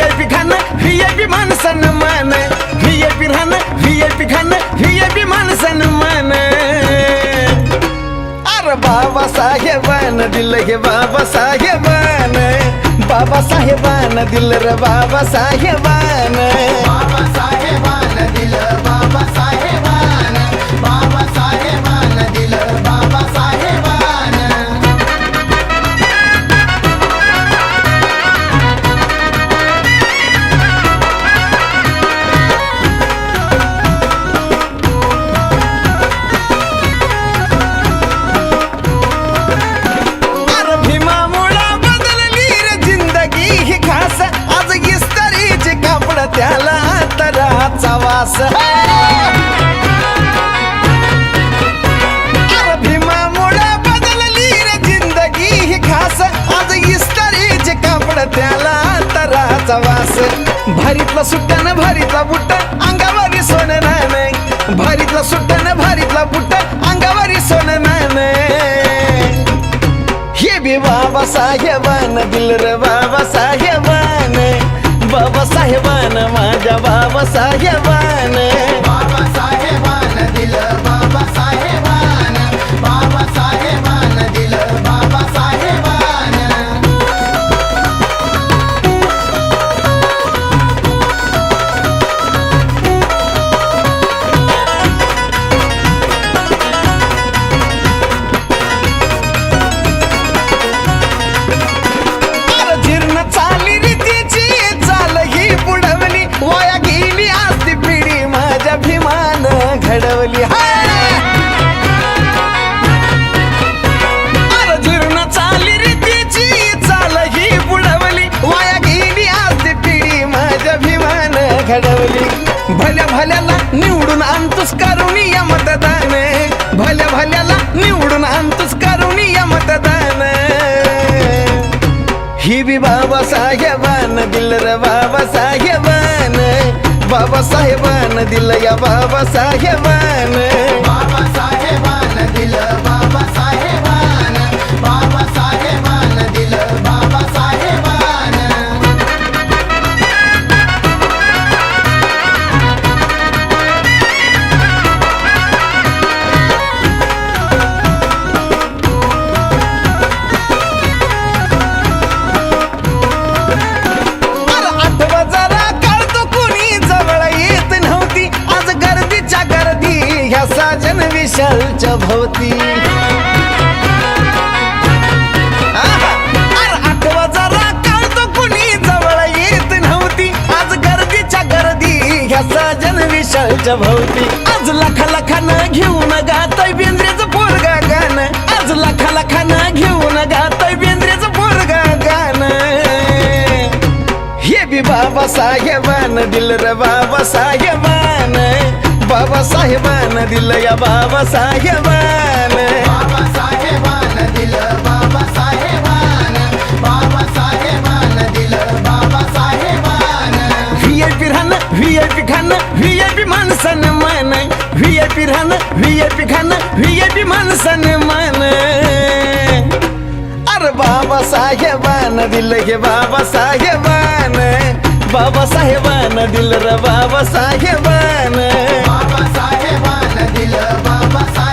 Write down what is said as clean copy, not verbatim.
VIP खाणं VIP माणसानं मान VIP राहणं VIP खाणं VIP माणसानं मान अरे बाबासाहेबानं दिलं हे बाबासाहेबानं बाबासाहेबानं दिलं रे बाबासाहेबानं बाबासाहेबानं दिलं बाबासाहेबानं बाबासाहेबानं दिलं बाबासाहेबानं अरे भीमामुळं बदलली रे जिंदगी ही खास आज इस्त्रीचे कापड त्याला तराचा वास अरे भीमामुळं बदलली रे जिंदगी ही खास आज इस्त्रीचे कापड त्याला तराचा वास भारीतला सुट्टानं भारीतला बुट्टा अंगावरी सोनं नाणं भारीतला सुट्टानं भारीतला बुट्टा अंगावरी सोनं नाणं हे बी बाबासाहेबानं दिलं रे बाबासाहेबानं बाबासाहेबानं माझ्या बाबासाहेबानं बाबासाहेबानं दिलं बाबासाहेबानं बाबासाहेबानं दिलं बाबासाहेबानं अरे जीर्ण चाली रीतीची चाल ही बुडवली वाया गेली असती पिढी माझ्या भीमानं घडवली अरे जीर्ण चाली रीतीची चाल ही बुडवली वाया गेली असती पिढी माझ्या भीमानं घडवली भल्या भल्याला निवडून आणतोस करुणीय मतदान भल्या भल्याला निवडून आणतोस करुणीय मतदान ही बी बाबासाहेबानं दिलं रे बाबासाहेबानं बाबासाहेबानं दिलं या बाबासाहेबानं बाबासाहेबानं दिलं बाबासाहेबानं बाबासाहेबानं दिलं बाबासाहेबानं अरे आठवा जरा कळतो कुणी जवळ येत नव्हती आज गर्दीच्या गर्दी ह्या साजन विशालच्या भोवती अरे आठवा जरा कळतो कुणी जवळ येत नव्हती आज गर्दीच्या गर्दी ह्या साजन विशालच्या भोवती आज लाखा लाखानं घेऊन गाताय बेंद्रेचं पोरगा गाणं आज लाखा लाखानं घेऊन गाताय बेंद्रेचं पोरगा गाणं हे बी बाबासाहेबानं दिलं रे बाबासाहेबानं बाबासाहेबानं दिलं या बाबासाहेबानं बाबासाहेबानं दिलं बाबासाहेबानं बाबासाहेबानं दिलं बाबासाहेबानं VIP राहणं VIP खाणं VIP माणसानं मान VIP राहणं VIP खाणं VIP माणसानं मान अरे बाबासाहेबानं दिलं हे बाबासाहेबानं बाबासाहेबानं दिलं रे बाबासाहेबानं बाबासाहेबानं दिलं बाबासाहेबानं